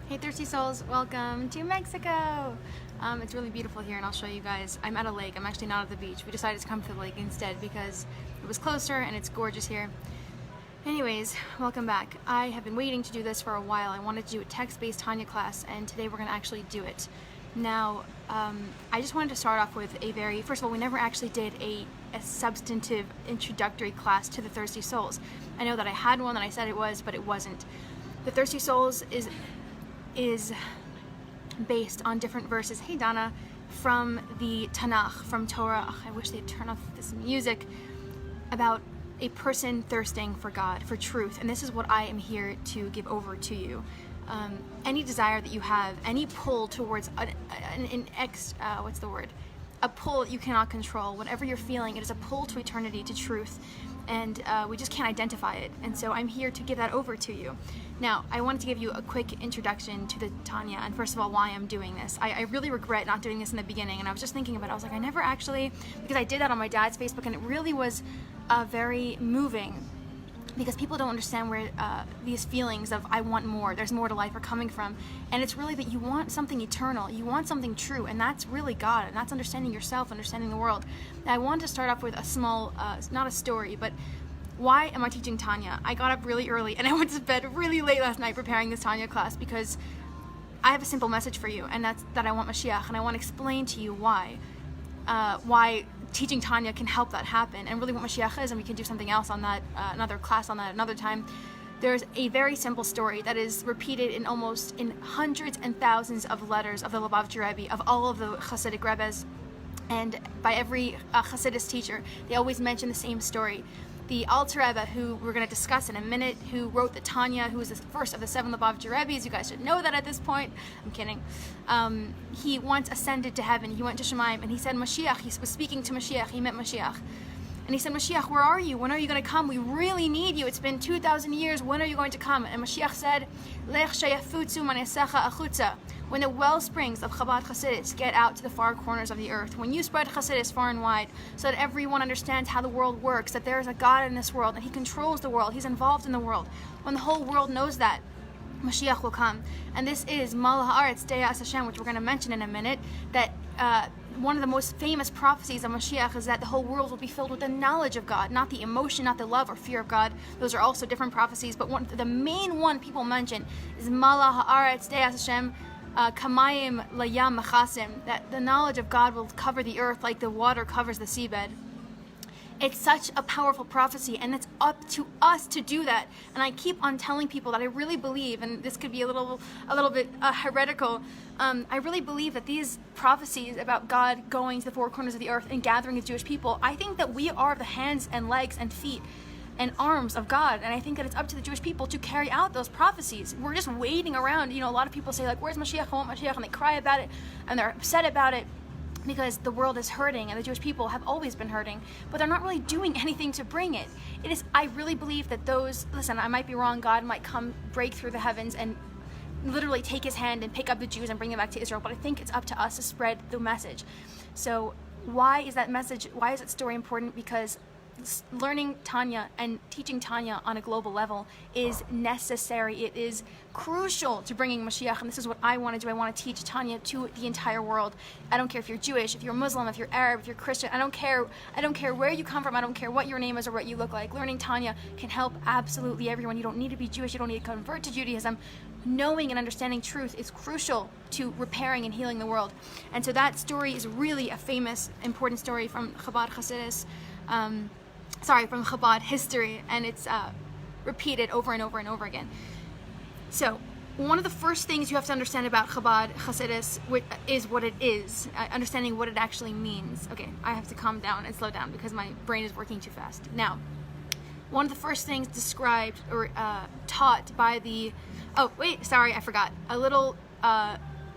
Hey Thirsty Souls, welcome to Mexico! It's really beautiful here and I'll show you guys. I'm at a lake, I'm actually not at the beach. We decided to come to the lake instead because it was closer and it's gorgeous here. Anyways, welcome back. I have been waiting to do this for a while. I wanted to do a text-based Tanya class and today we're going to actually do it. Now, I just wanted to start off with first of all, we never actually did a substantive introductory class to the Thirsty Souls. I know that I had one that I said it was, but it wasn't. The Thirsty Souls is based on different verses, hey Donna, from the Tanakh, from Torah. I wish they'd turn off this music, about a person thirsting for God, for truth, and this is what I am here to give over to you. Any desire that you have, any pull towards a pull that you cannot control, whatever you're feeling, it is a pull to eternity, to truth, and we just can't identify it, and so I'm here to give that over to you. Now, I wanted to give you a quick introduction to the Tanya, and first of all, why I'm doing this. I really regret not doing this in the beginning, and I was just thinking about it. I was like, I never actually, because I did that on my dad's Facebook, and it really was very moving, because people don't understand where these feelings of I want more, there's more to life are coming from, and it's really that you want something eternal, you want something true, and that's really God, and that's understanding yourself, understanding the world. Now, I wanted to start off with a small, not a story, but why am I teaching Tanya? I got up really early and I went to bed really late last night preparing this Tanya class because I have a simple message for you, and that's that I want Mashiach, and I want to explain to you why teaching Tanya can help that happen, and really what Mashiach is, and we can do something else on that, another class on that another time. There's a very simple story that is repeated in hundreds and thousands of letters of the Lubavitcher Rebbe, of all of the Hasidic Rebbes, and by every Hasidist teacher, they always mention the same story. The Alter Rebbe, who we're going to discuss in a minute, who wrote the Tanya, who is the first of the 7 Lubavitcher Rebbes, you guys should know that at this point. I'm kidding. He once ascended to heaven. He went to Shemaim, and he said Mashiach. He was speaking to Mashiach. He met Mashiach. And he said, Mashiach, where are you? When are you going to come? We really need you. It's been 2,000 years. When are you going to come? And Mashiach said, Lech sheyafutzu manesecha achutza. When the well springs of Chabad Hasidus get out to the far corners of the earth, when you spread Hasidus far and wide, so that everyone understands how the world works, that there is a God in this world, and He controls the world, He's involved in the world. When the whole world knows that, Mashiach will come. And this is Mal Haaretz De'as Hashem, which we're going to mention in a minute, that one of the most famous prophecies of Mashiach is that the whole world will be filled with the knowledge of God, not the emotion, not the love or fear of God. Those are also different prophecies, but the main one people mention is Mal Haaretz De'as Hashem, Kamayim Layam Machasim, that the knowledge of God will cover the earth like the water covers the seabed. It's such a powerful prophecy, and it's up to us to do that. And I keep on telling people that I really believe, and this could be a little bit heretical, I really believe that these prophecies about God going to the four corners of the earth and gathering His Jewish people, I think that we are the hands and legs and feet and arms of God, and I think that it's up to the Jewish people to carry out those prophecies. We're just waiting around. You know, a lot of people say, like, where's Mashiach? I want Mashiach, and they cry about it, and they're upset about it, because the world is hurting, and the Jewish people have always been hurting, but they're not really doing anything to bring it. I really believe that listen, I might be wrong, God might come, break through the heavens, and literally take His hand and pick up the Jews and bring them back to Israel, but I think it's up to us to spread the message. So why is that story important? Because learning Tanya and teaching Tanya on a global level is necessary. It is crucial to bringing Mashiach, and this is what I want to do. I want to teach Tanya to the entire world. I don't care if you're Jewish, if you're Muslim, if you're Arab, if you're Christian. I don't care where you come from. I don't care what your name is or what you look like. Learning Tanya can help absolutely everyone. You don't need to be Jewish. You don't need to convert to Judaism. Knowing and understanding truth is crucial to repairing and healing the world. And so that story is really a famous, important story from Chabad Hasidus. From Chabad history, and it's repeated over and over and over again. So, one of the first things you have to understand about Chabad Hasidus is what it is, understanding what it actually means. Okay, I have to calm down and slow down because my brain is working too fast. Now, one of the first things described or taught by I forgot. A little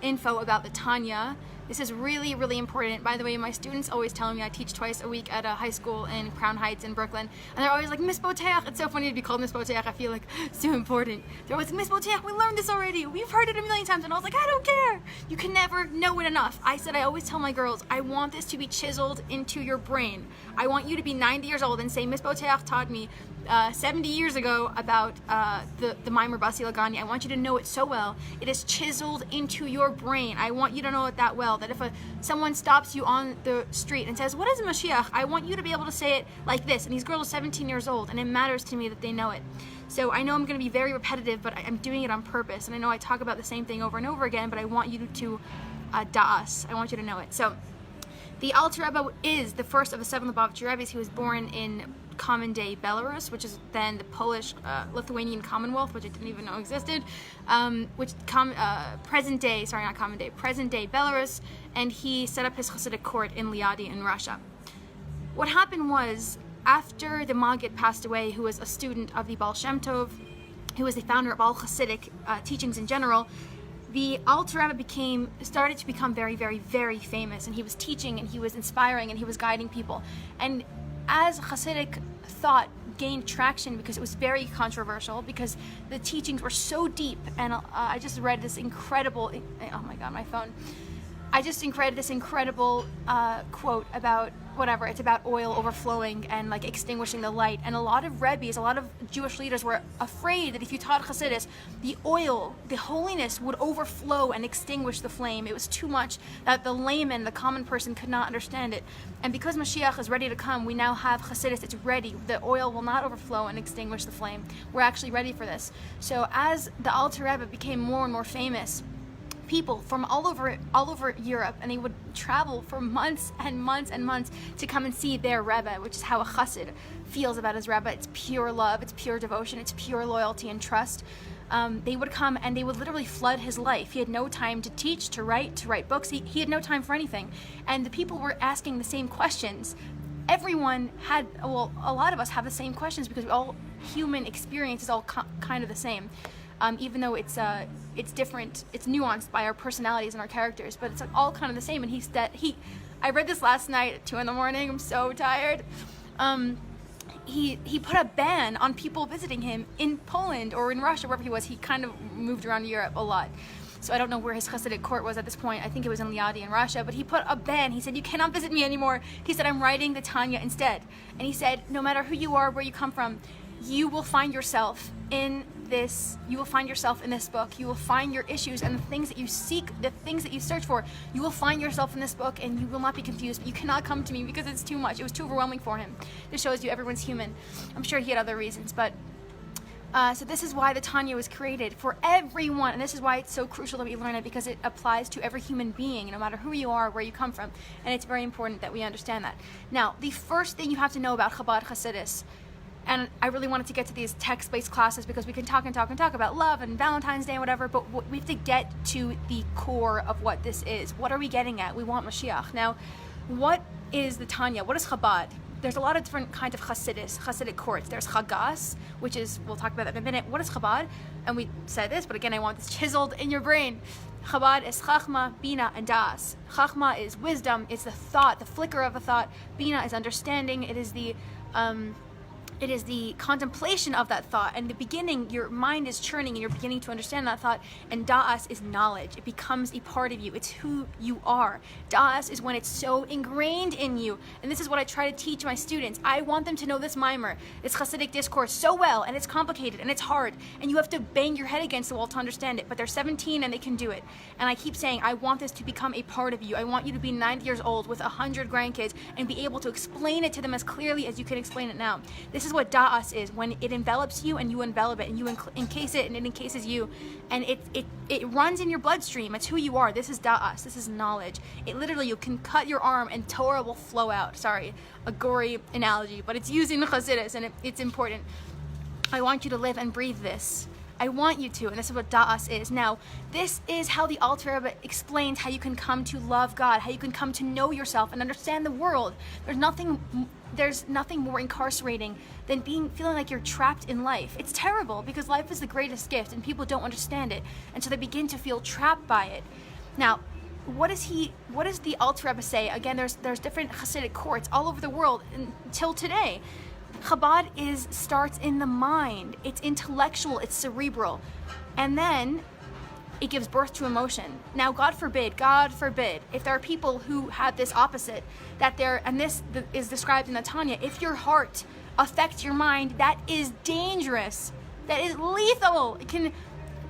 info about the Tanya. This is really, really important. By the way, my students always tell me I teach twice a week at a high school in Crown Heights in Brooklyn, and they're always like, Miss Boteach. It's so funny to be called Miss Boteach. I feel like it's so important. They're always like, Miss Boteach, we learned this already. We've heard it a million times. And I was like, I don't care. You can never know it enough. I always tell my girls, I want this to be chiseled into your brain. I want you to be 90 years old and say, Miss Boteach taught me 70 years ago about the Mimer Basi Lagani. I want you to know it so well. It is chiseled into your brain. I want you to know it that well, that if someone stops you on the street and says, what is Mashiach? I want you to be able to say it like this. And these girls are 17 years old, and it matters to me that they know it. So I know I'm going to be very repetitive, but I'm doing it on purpose. And I know I talk about the same thing over and over again, but I want you to da'as. I want you to know it. So the Alter Rebbe is the first of the 7 Lubavitcher Rebbe's. He was born in common-day Belarus, which is then the Polish Lithuanian Commonwealth, which I didn't even know existed, present-day Belarus, and he set up his Hasidic court in Liadi in Russia. What happened was, after the Maggid passed away, who was a student of the Baal Shem Tov, who was the founder of all Hasidic teachings in general, the Alter Rebbe started to become very, very, very famous, and he was teaching, and he was inspiring, and he was guiding people. And as Hasidic thought gained traction, because it was very controversial, because the teachings were so deep, and I just read this incredible, oh my god, my phone. I just read this incredible quote about whatever, it's about oil overflowing and like extinguishing the light. And a lot of Rebbes, a lot of Jewish leaders were afraid that if you taught Hasidus, the oil, the holiness would overflow and extinguish the flame. It was too much that the layman, the common person, could not understand it. And because Mashiach is ready to come, we now have Hasidus, it's ready. The oil will not overflow and extinguish the flame. We're actually ready for this. So as the Alter Rebbe became more and more famous, people from all over Europe, and they would travel for months and months and months to come and see their Rebbe, which is how a Chassid feels about his Rebbe. It's pure love, it's pure devotion, it's pure loyalty and trust. They would come and they would literally flood his life. He had no time to teach, to write books. He had no time for anything. And the people were asking the same questions. Everyone had, well, a lot of us have the same questions, because all human experience is all kind of the same. Even though it's different, it's nuanced by our personalities and our characters, but it's all kind of the same. And I read this last night at 2 a.m. I'm so tired. He put a ban on people visiting him in Poland or in Russia, wherever he was. He kind of moved around Europe a lot. So I don't know where his Hasidic court was at this point. I think it was in Liadi in Russia, but he put a ban. He said, you cannot visit me anymore. He said, I'm writing the Tanya instead. And he said, no matter who you are, where you come from, you will find yourself in this. You will find yourself in this book. You will find your issues and the things that you seek, the things that you search for. You will find yourself in this book, and you will not be confused. But you cannot come to me because it's too much. It was too overwhelming for him. This shows you everyone's human. I'm sure he had other reasons, but so this is why the Tanya was created for everyone, and this is why it's so crucial that we learn it, because it applies to every human being, no matter who you are, where you come from, and it's very important that we understand that. Now, the first thing you have to know about Chabad Hasidus, and I really wanted to get to these text-based classes because we can talk and talk and talk about love and Valentine's Day and whatever, but we have to get to the core of what this is. What are we getting at? We want Mashiach. Now, what is the Tanya? What is Chabad? There's a lot of different kinds of Hasidic courts. There's Chagas, which is, we'll talk about that in a minute. What is Chabad? And we said this, but again, I want this chiseled in your brain. Chabad is Chachma, Bina, and Das. Chachma is wisdom, it's the thought, the flicker of a thought. Bina is understanding, it is the contemplation of that thought. And in the beginning, your mind is churning and you're beginning to understand that thought. And da'as is knowledge. It becomes a part of you. It's who you are. Da'as is when it's so ingrained in you. And this is what I try to teach my students. I want them to know this mimer, this Hasidic discourse so well, and it's complicated and it's hard. And you have to bang your head against the wall to understand it. But they're 17 and they can do it. And I keep saying, I want this to become a part of you. I want you to be 90 years old with 100 grandkids and be able to explain it to them as clearly as you can explain it now. This is what da'as is, when it envelops you and you envelop it and you encase it and it encases you, and it runs in your bloodstream. It's who you are. This is da'as. This is knowledge. It literally, you can cut your arm and Torah will flow out. Sorry, a gory analogy, but it's used in Chassidus and it's important. I want you to live and breathe this. I want you to, and this is what da'as is. Now, this is how the Alter Rebbe explains how you can come to love God, how you can come to know yourself and understand the world. There's nothing more incarcerating than feeling like you're trapped in life. It's terrible because life is the greatest gift and people don't understand it, and so they begin to feel trapped by it. Now, what does the Alter Rebbe say? Again, there's different Hasidic courts all over the world until today. Chabad starts in the mind. It's intellectual, it's cerebral. And then it gives birth to emotion. Now, God forbid, if there are people who have this opposite, and this is described in the Tanya, if your heart affect your mind, that is dangerous. That is lethal. It can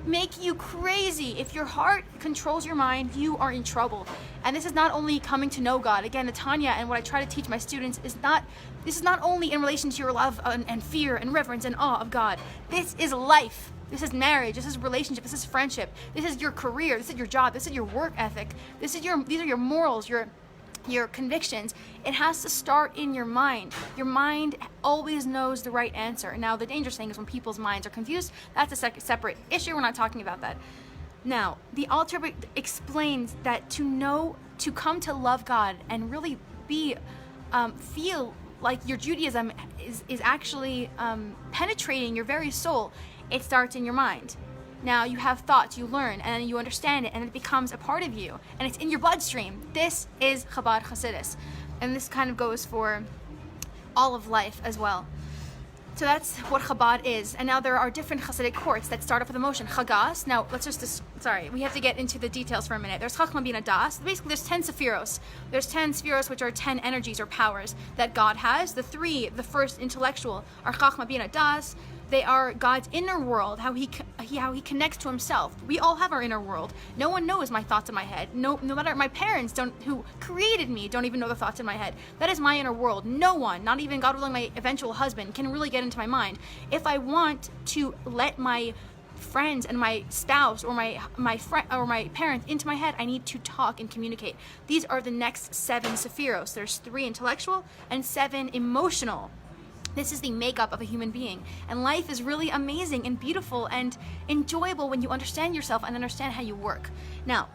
make you crazy. If your heart controls your mind, you are in trouble. And this is not only coming to know God. Again, the Tanya and what I try to teach my students is this is not only in relation to your love and fear and reverence and awe of God. This is life. This is marriage. This is relationship. This is friendship. This is your career. This is your job. This is your work ethic. These are your morals, your convictions. It has to start in your mind. Your mind always knows the right answer. Now, the dangerous thing is when people's minds are confused. That's a separate issue. We're not talking about that. Now, the Alter Rebbe explains that to come to love God and really feel like your Judaism is actually penetrating your very soul, it starts in your mind. Now you have thoughts, you learn, and then you understand it, and it becomes a part of you, and it's in your bloodstream. This is Chabad Hasidus, and this kind of goes for all of life as well. So that's what Chabad is. And now there are different Hasidic courts that start off with emotion. Chagas. Now let's we have to get into the details for a minute. There's Chachma Bina Das. Basically, there's 10 Sephiros. There's 10 Sephiros, which are 10 energies or powers that God has. The first intellectual, are Chachma Bina Das. They are God's inner world, how he connects to himself. We all have our inner world. No one knows my thoughts in my head. No matter my parents who created me don't even know the thoughts in my head. That is my inner world. No one, not even God willing my eventual husband, can really get into my mind. If I want to let my friends and my spouse or my friend or my parents into my head, I need to talk and communicate. These are the next 7 Sephiros. There's 3 intellectual and 7 emotional. This is the makeup of a human being. And life is really amazing and beautiful and enjoyable when you understand yourself and understand how you work. Now,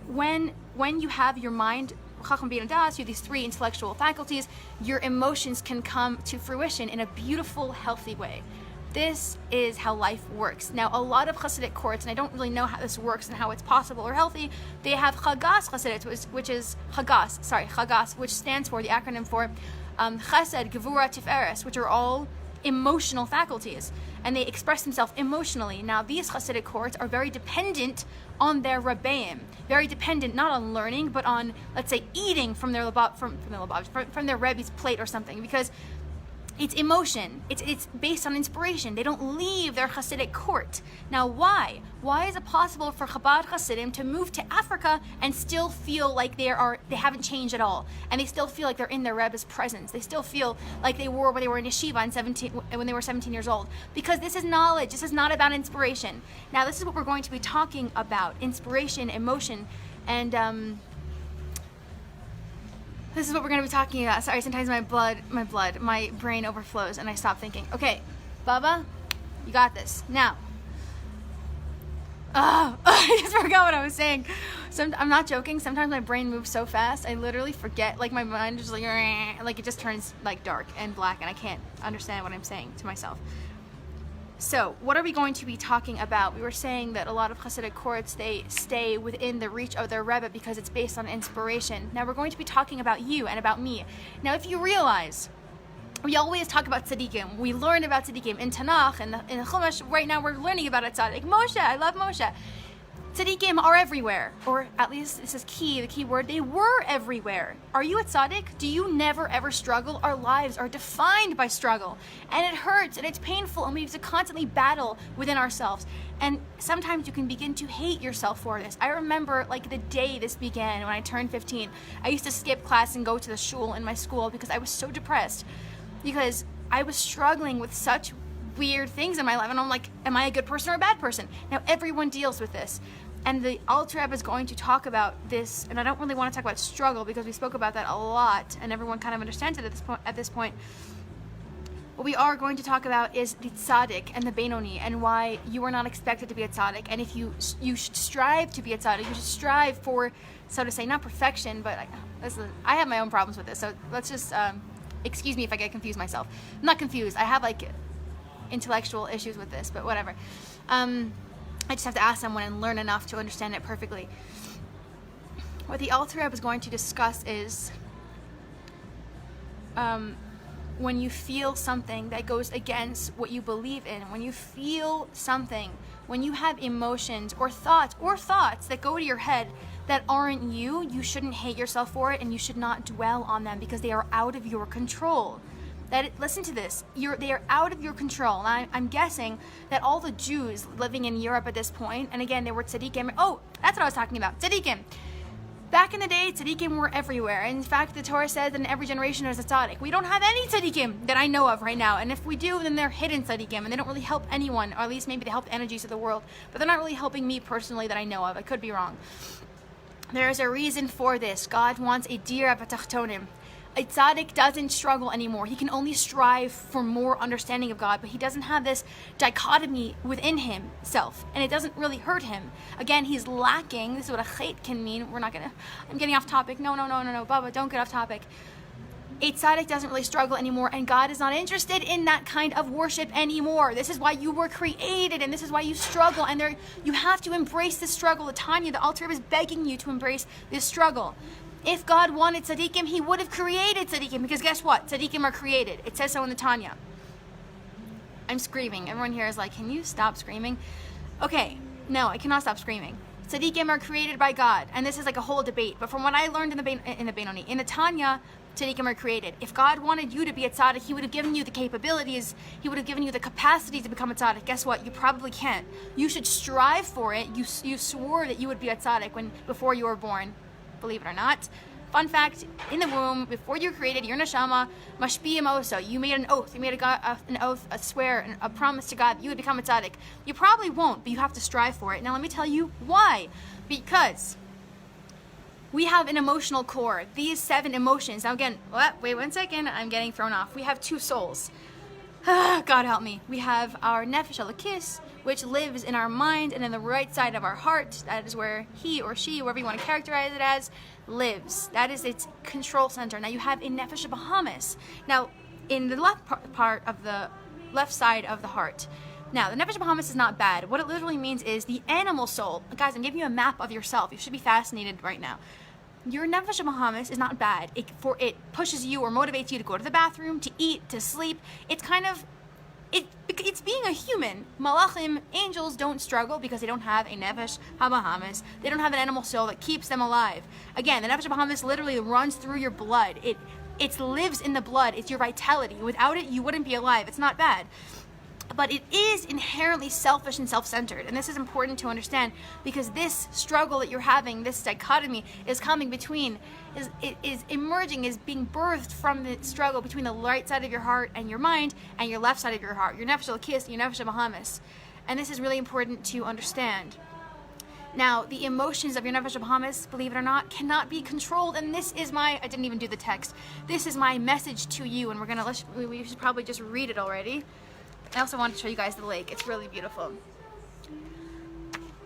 when you have your mind, Chacham Bina Das, you have these 3 intellectual faculties, your emotions can come to fruition in a beautiful, healthy way. This is how life works. Now, a lot of Hasidic courts, and I don't really know how this works and how it's possible or healthy, they have Chagas Hasidut, which is Chagas, which stands for, the acronym for Chesed, Gevura, Tiferes, which are all emotional faculties, and they express themselves emotionally. Now, these Hasidic courts are very dependent on their Rebbeim, very dependent not on learning, but on, let's say, eating from their Rebbe's plate or something, because it's emotion. It's based on inspiration. They don't leave their Hasidic court. Now, why? Why is it possible for Chabad Hasidim to move to Africa and still feel like they haven't changed at all, and they still feel like they're in their Rebbe's presence? They still feel like they were when they were in yeshiva when they were 17 years old. Because this is knowledge. This is not about inspiration. Now, this is what we're going to be talking about: inspiration, emotion, and this is what we're going to be talking about. Sorry, sometimes my brain overflows and I stop thinking. Okay, Baba, you got this. Now, I just forgot what I was saying. I'm not joking. Sometimes my brain moves so fast, I literally forget. Like, my mind is like it just turns like dark and black, and I can't understand what I'm saying to myself. So, what are we going to be talking about? We were saying that a lot of Hasidic courts, they stay within the reach of their Rebbe because it's based on inspiration. Now, we're going to be talking about you and about me. Now, if you realize, we always talk about tzaddikim. We learn about tzaddikim in Tanakh, in the Chumash. Right now, we're learning about a tzaddik. Moshe, I love Moshe. Tzaddikim are everywhere, or at least this is the key word, they were everywhere. Are you a tzaddik? Do you never ever struggle? Our lives are defined by struggle, and it hurts, and it's painful, and we have to constantly battle within ourselves. And sometimes you can begin to hate yourself for this. I remember like the day this began when I turned 15. I used to skip class and go to the shul in my school because I was so depressed, because I was struggling with such weird things in my life, and I'm like, am I a good person or a bad person? Now, everyone deals with this. And the Alter Rebbe is going to talk about this, and I don't really want to talk about struggle because we spoke about that a lot, and everyone kind of understands it at this point. What we are going to talk about is the tzaddik and the Benoni, and why you are not expected to be a tzaddik. And if you should strive to be a tzaddik, you should strive for, so to say, not perfection, but I have my own problems with this. So let's just excuse me if I get confused myself. I'm not confused. I have like intellectual issues with this, but whatever. I just have to ask someone and learn enough to understand it perfectly. What the Alter Rebbe is going to discuss is when you feel something that goes against what you believe in, when you feel something, when you have emotions or thoughts that go to your head that aren't you shouldn't hate yourself for it, and you should not dwell on them because they are out of your control. listen to this, they are out of your control. And I'm guessing that all the Jews living in Europe at this point, and again, they were tzaddikim. Oh, that's what I was talking about, tzaddikim. Back in the day, tzaddikim were everywhere. In fact, the Torah says that in every generation there's a tzaddik. We don't have any tzaddikim that I know of right now. And if we do, then they're hidden tzaddikim, and they don't really help anyone, or at least maybe they help the energies of the world. But they're not really helping me personally that I know of. I could be wrong. There is a reason for this. God wants a dir b'tachtonim. A tzaddik doesn't struggle anymore. He can only strive for more understanding of God, but he doesn't have this dichotomy within himself, and it doesn't really hurt him. Again, he's lacking. This is what a chait can mean. I'm getting off topic. No, Baba, don't get off topic. A tzaddik doesn't really struggle anymore, and God is not interested in that kind of worship anymore. This is why you were created, and this is why you struggle, and you have to embrace this struggle. The Tanya, the Alter Rebbe is begging you to embrace this struggle. If God wanted tzaddikim, he would have created tzaddikim, because guess what? Tzaddikim are created. It says so in the Tanya. I'm screaming. Everyone here is like, can you stop screaming? Okay, no, I cannot stop screaming. Tzaddikim are created by God, and this is like a whole debate. But from what I learned in the Tanya, tzaddikim are created. If God wanted you to be a tzaddik, he would have given you the capabilities, he would have given you the capacity to become a tzaddik. Guess what? You probably can't. You should strive for it. You swore that you would be a tzaddik before you were born. Believe it or not. Fun fact, in the womb, before you were created, your neshama, mashpiyim oso, you made an oath, an oath, a swear, a promise to God that you would become a tzaddik. You probably won't, but you have to strive for it. Now let me tell you why. Because we have an emotional core. These 7 emotions. Now again, wait 1 second, I'm getting thrown off. We have 2 souls. God help me. We have our nefesh elokis, which lives in our mind and in the right side of our heart. That is where he or she, whoever you want to characterize it as, lives. That is its control center. Now you have a nefesh bahamis. Now, in the left part of the left side of the heart. Now, the nefesh bahamis is not bad. What it literally means is the animal soul. Guys, I'm giving you a map of yourself. You should be fascinated right now. Your nefesh bahamis is not bad. It pushes you or motivates you to go to the bathroom, to eat, to sleep. It's kind of, it's being a human. Malachim, angels, don't struggle because they don't have a nefesh habahamis. They don't have an animal soul that keeps them alive. Again, the nefesh bahamis literally runs through your blood. It lives in the blood. It's your vitality. Without it, you wouldn't be alive. It's not bad. But it is inherently selfish and self-centered. And this is important to understand because this struggle that you're having, this dichotomy is coming between, is emerging, is being birthed from the struggle between the right side of your heart and your mind and your left side of your heart, your nefesh elokis and your nefesh bahamis. And this is really important to understand. Now, the emotions of your nefesh bahamis, believe it or not, cannot be controlled. And this is I didn't even do the text. This is my message to you. And we should probably just read it already. I also wanted to show you guys the lake. It's really beautiful.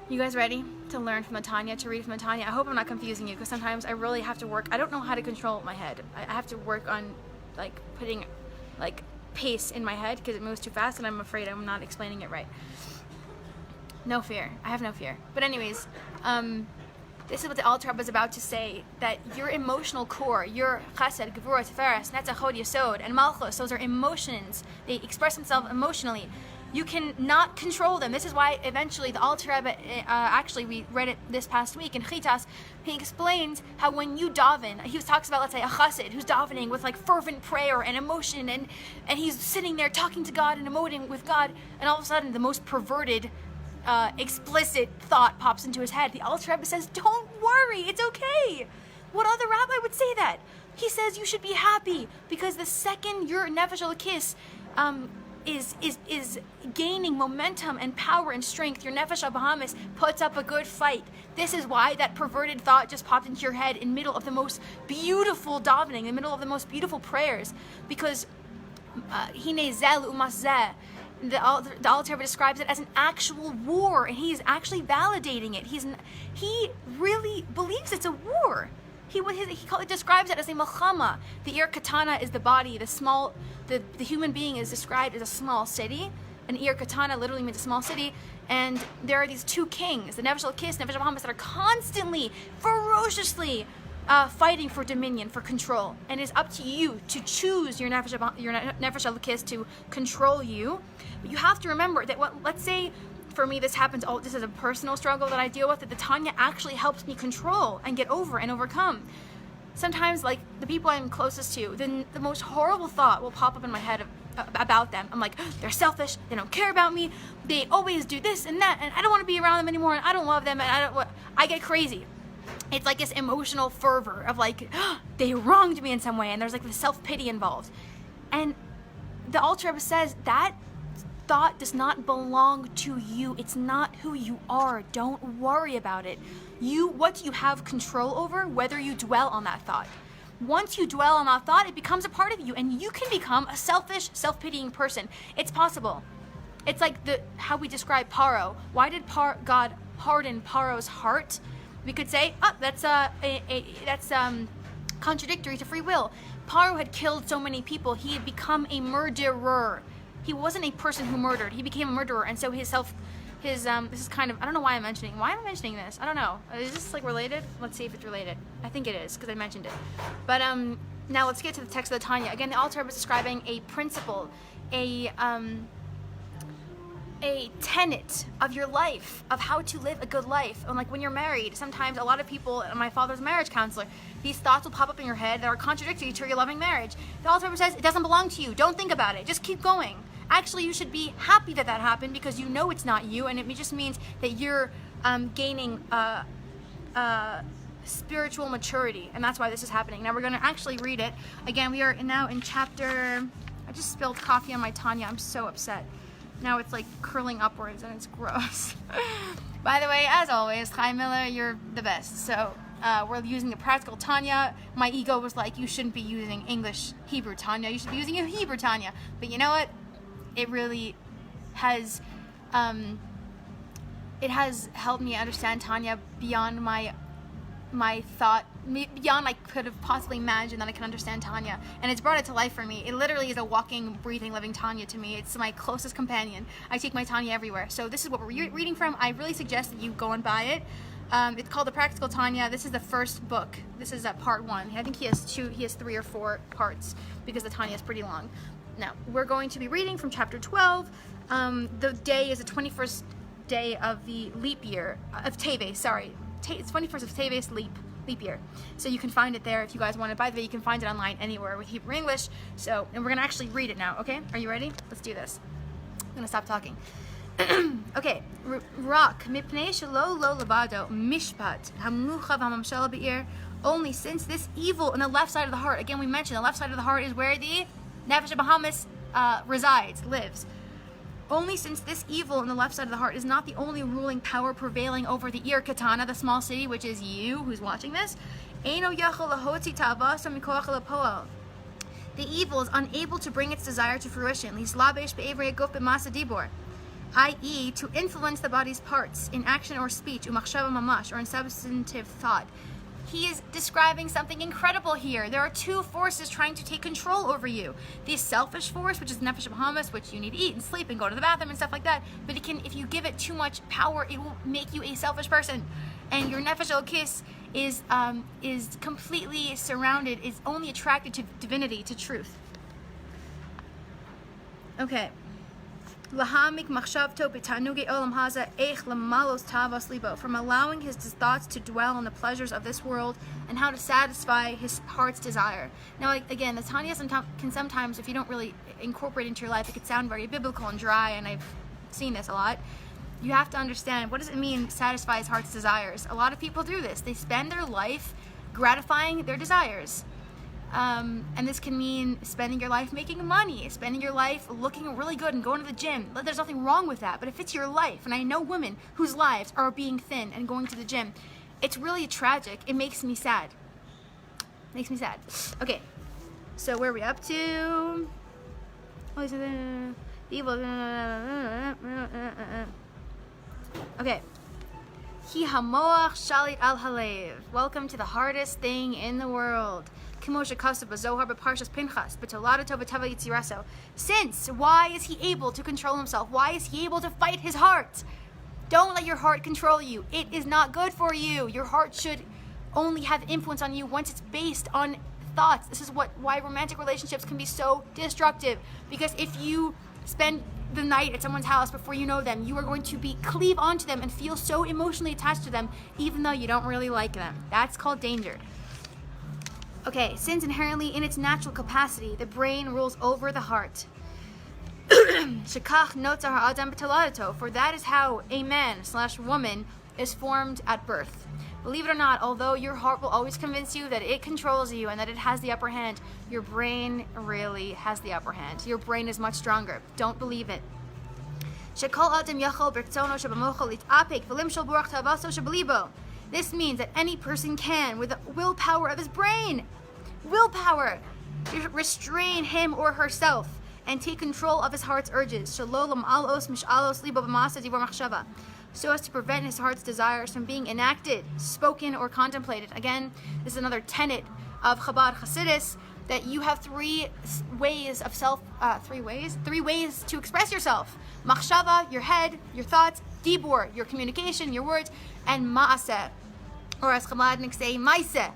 You guys ready to learn from the Tanya, to read from the Tanya? I hope I'm not confusing you because sometimes I really have to work. I don't know how to control my head. I have to work on putting pace in my head because it moves too fast and I'm afraid I'm not explaining it right. No fear. I have no fear. But anyways, this is what the Alter Rebbe is about to say, that your emotional core, your chesed, gevurah, tiferes, netzach, hod, yesod, and malchus, those are emotions. They express themselves emotionally. You cannot control them. This is why eventually the Alter Rebbe, actually we read it this past week in Chitas, he explains how when you daven, he talks about, let's say, a chassid who's davening with fervent prayer and emotion, and he's sitting there talking to God and emoting with God, and all of a sudden the most perverted explicit thought pops into his head. The Alter Rebbe says, don't worry, it's okay. What other rabbi would say that? He says you should be happy because the second your nefesh elokis is gaining momentum and power and strength, your nefesh bahamis puts up a good fight. This is why that perverted thought just popped into your head in the middle of the most beautiful davening, in the middle of the most beautiful prayers, because hine zel umaseh. The Alter Rebbe describes it as an actual war, and he's actually validating it. He really believes it's a war. He describes it as a milchama. The ir katana is the body. The human being is described as a small city. An ir katana literally means a small city. And there are these 2 kings, the nefesh elokis, nefesh bahamis, that are constantly, ferociously fighting for dominion, for control. And it's up to you to choose your nefesh elokis to control you. But you have to remember that let's say for me this happens, this is a personal struggle that I deal with, that the Tanya actually helps me control and get over and overcome. sometimes, like, the people I'm closest to, then the most horrible thought will pop up in my head about them. I'm like, they're selfish, they don't care about me, they always do this and that, and I don't want to be around them anymore, and I don't love them, and I get crazy. It's like this emotional fervor of like, they wronged me in some way, and there's like the self-pity involved. And the Alter Rebbe says that thought does not belong to you. It's not who you are. Don't worry about it. What you have control over, whether you dwell on that thought. Once you dwell on that thought, it becomes a part of you, and you can become a selfish, self-pitying person. It's possible. It's like how we describe Paro. Why did God harden Paro's heart? We could say, that's contradictory to free will. Paro had killed so many people. He had become a murderer. He wasn't a person who murdered. He became a murderer, and so this is kind of, I don't know why am I mentioning this? I don't know. Is this like related? Let's see if it's related. I think it is, because I mentioned it. But now let's get to the text of the Tanya. Again, the Alter Rebbe is describing a principle, a tenet of your life, of how to live a good life. And like when you're married, sometimes a lot of people, my father's a marriage counselor, these thoughts will pop up in your head that are contradictory to your loving marriage. The Alter Rebbe says, it doesn't belong to you. Don't think about it. Just keep going. Actually, you should be happy that happened, because you know it's not you, and it just means that you're gaining spiritual maturity, and that's why this is happening. Now we're going to actually read it. Again, we are now in chapter, I just spilled coffee on my Tanya. I'm so upset. Now it's like curling upwards, and it's gross. By the way, as always, Chaim Miller, you're the best. So we're using the practical Tanya. My ego was like, you shouldn't be using English Hebrew Tanya. You should be using a Hebrew Tanya. But you know what? It really has, it has helped me understand Tanya beyond my thought, beyond I could have possibly imagined that I can understand Tanya. And it's brought it to life for me. It literally is a walking, breathing, living Tanya to me. It's my closest companion. I take my Tanya everywhere. So this is what we're reading from. I really suggest that you go and buy it. It's called The Practical Tanya. This is the first book. This is part 1. I think he has 3 or 4 parts, because the Tanya is pretty long. Now, we're going to be reading from chapter 12. The day is the 21st day of the leap year, of Teves, sorry. It's 21st of Teves leap year. So you can find it there if you guys want it. By the way, you can find it online anywhere with Hebrew English. So, and we're going to actually read it now, okay? Are you ready? Let's do this. I'm going to stop talking. Okay. Rak, mipnei shelo lo labado, mishpat, hamlucha v'hamamshala be'ir. Only since this evil in the left side of the heart, again we mentioned the left side of the heart is where the Nefesh Bahamas lives. Only since this evil in the left side of the heart is not the only ruling power prevailing over the Ir Katana, the small city, which is you who's watching this, Eino yachol lahotzi ta'avasa mikoach lapoel. The evil is unable to bring its desire to fruition, lislabesh be'evrei guf b'masa dibor, i.e., to influence the body's parts in action or speech, umachshava mamash, or in substantive thought. He is describing something incredible here. There are 2 forces trying to take control over you. The selfish force, which is Nefesh Bahamas, which you need to eat and sleep and go to the bathroom and stuff like that. But if you give it too much power, it will make you a selfish person. And your Nefesh Elokis is completely surrounded, is only attracted to divinity, to truth. Okay. Lahamik machshavto b'tanuge olam haza eich lamalos tavos libo, from allowing his thoughts to dwell on the pleasures of this world and how to satisfy his heart's desire. Now, again, the Tanya can sometimes, if you don't really incorporate it into your life, it could sound very biblical and dry, and I've seen this a lot. You have to understand, what does it mean, satisfy his heart's desires? A lot of people do this. They spend their life gratifying their desires. And this can mean spending your life making money, spending your life looking really good and going to the gym. There's nothing wrong with that, but if it's your life, and I know women whose lives are being thin and going to the gym, it's really tragic. It makes me sad. Okay, so where are we up to? Okay. Ki hamoach shalit al halev. Welcome to the hardest thing in the world. Since, why is he able to control himself? Why is he able to fight his heart? Don't let your heart control you. It is not good for you. Your heart should only have influence on you once it's based on thoughts. This is why romantic relationships can be so destructive. Because if you spend the night at someone's house before you know them, you are going to cleave onto them and feel so emotionally attached to them, even though you don't really like them. That's called danger. Okay, since inherently in its natural capacity, the brain rules over the heart. Shekach notzar ha'adam b'toladato, for that is how a man/woman is formed at birth. Believe it or not, although your heart will always convince you that it controls you and that it has the upper hand, your brain really has the upper hand. Your brain is much stronger. Don't believe it. This means that any person can, with the willpower of his brain, restrain him or herself and take control of his heart's urges, so as to prevent his heart's desires from being enacted, spoken, or contemplated. Again, this is another tenet of Chabad Hasidus, that you have three ways to express yourself. Machshava, your head, your thoughts; dibur, your communication, your words; and ma'aseh, or as Chamadnik say, maiseh,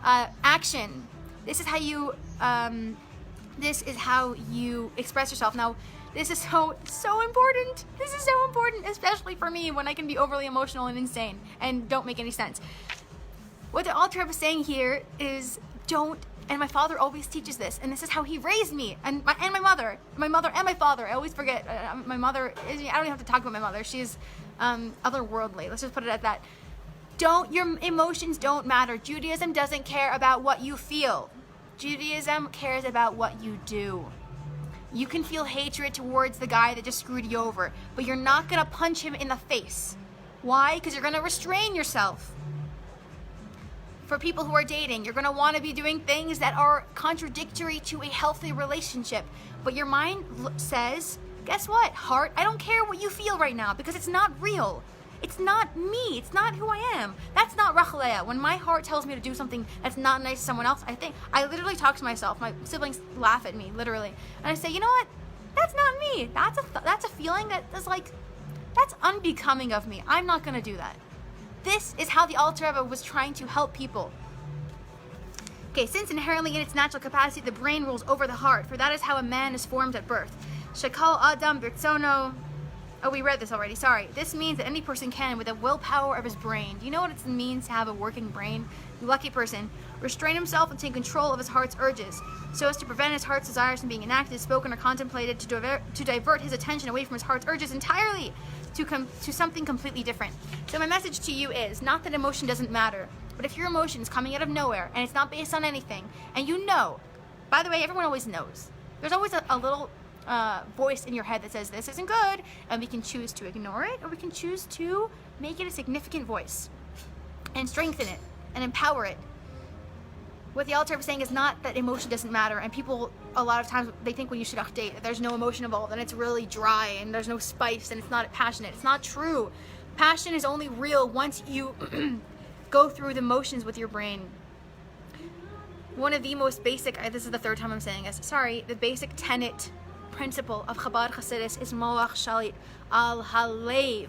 action. This is how you express yourself. Now, this is so important. This is so important, especially for me when I can be overly emotional and insane and don't make any sense. What the Alter Rebbe is saying here is don't. And my father always teaches this, and this is how he raised me, and my mother and my father. I always forget my mother. I don't even have to talk about my mother. She's otherworldly. Let's just put it at that. Your emotions don't matter. Judaism doesn't care about what you feel. Judaism cares about what you do. You can feel hatred towards the guy that just screwed you over, but you're not gonna punch him in the face. Why? Because you're gonna restrain yourself. For people who are dating, you're going to want to be doing things that are contradictory to a healthy relationship. But your mind says, guess what, heart? I don't care what you feel right now because it's not real. It's not me. It's not who I am. That's not Rachalea. When my heart tells me to do something that's not nice to someone else, I literally talk to myself. My siblings laugh at me, literally. And I say, you know what? That's not me. That's a feeling that's unbecoming of me. I'm not going to do that. This is how the Alter Rebbe was trying to help people. Okay, since inherently in its natural capacity, the brain rules over the heart, for that is how a man is formed at birth. Shekal Adam Birtzono. Oh, we read this already, sorry. This means that any person can, with the willpower of his brain. Do you know what it means to have a working brain? The lucky person. Restrain himself and take control of his heart's urges, so as to prevent his heart's desires from being enacted, spoken, or contemplated, to divert his attention away from his heart's urges entirely, to something completely different. So my message to you is, not that emotion doesn't matter, but if your emotion is coming out of nowhere, and it's not based on anything, and you know, by the way, everyone always knows. There's always a little voice in your head that says, this isn't good, and we can choose to ignore it, or we can choose to make it a significant voice, and strengthen it, and empower it. What the Alter Rebbe is saying is not that emotion doesn't matter, and people, a lot of times, they think when you shidduch date that there's no emotion involved, and it's really dry, and there's no spice, and it's not passionate. It's not true. Passion is only real once you go through the motions with your brain. One of the most basic, this is the third time I'm saying this, sorry, the basic tenet, principle of Chabad Hasidus is Moach Shalit al Halev.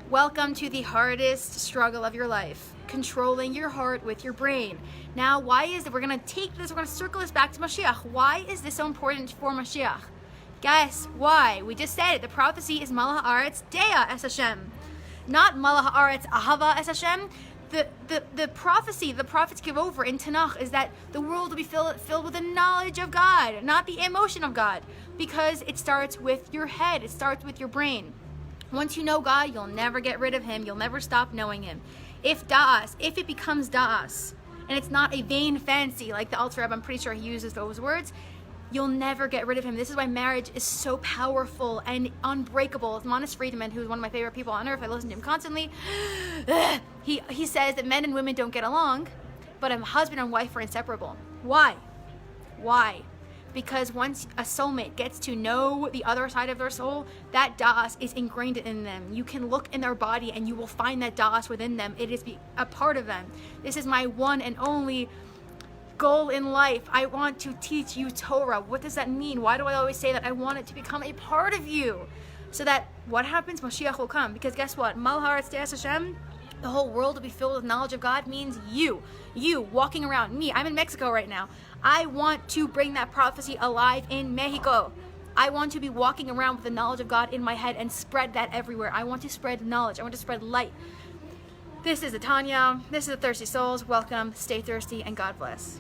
Welcome to the hardest struggle of your life, controlling your heart with your brain. Now, why is it, we're going to circle this back to Mashiach. Why is this so important for Mashiach? Guess why? We just said it. The prophecy is Malach Haaretz Dea es Hashem. Not Malach Haaretz Ahava es Hashem. The prophecy the prophets give over in Tanakh is that the world will be filled with the knowledge of God, not the emotion of God, because it starts with your head. It starts with your brain. Once you know God, you'll never get rid of Him. You'll never stop knowing Him. If it becomes da'as, and it's not a vain fancy like the Alter Rebbe, I'm pretty sure he uses those words, you'll never get rid of him. This is why marriage is so powerful and unbreakable. Manis Friedman, who's one of my favorite people on earth, I listen to him constantly, he says that men and women don't get along, but a husband and wife are inseparable. Why? Because once a soulmate gets to know the other side of their soul, that da'as is ingrained in them. You can look in their body and you will find that da'as within them. It is a part of them. This is my one and only goal in life. I want to teach you Torah. What does that mean? Why do I always say that? I want it to become a part of you. So that what happens? Mashiach will come. Because guess what? Malach Haaretz Dea es Hashem, the whole world will be filled with knowledge of God, means you walking around. Me, I'm in Mexico right now. I want to bring that prophecy alive in Mexico. I want to be walking around with the knowledge of God in my head and spread that everywhere. I want to spread knowledge. I want to spread light. This is the Tanya. This is the Thirsty Souls. Welcome. Stay thirsty and God bless.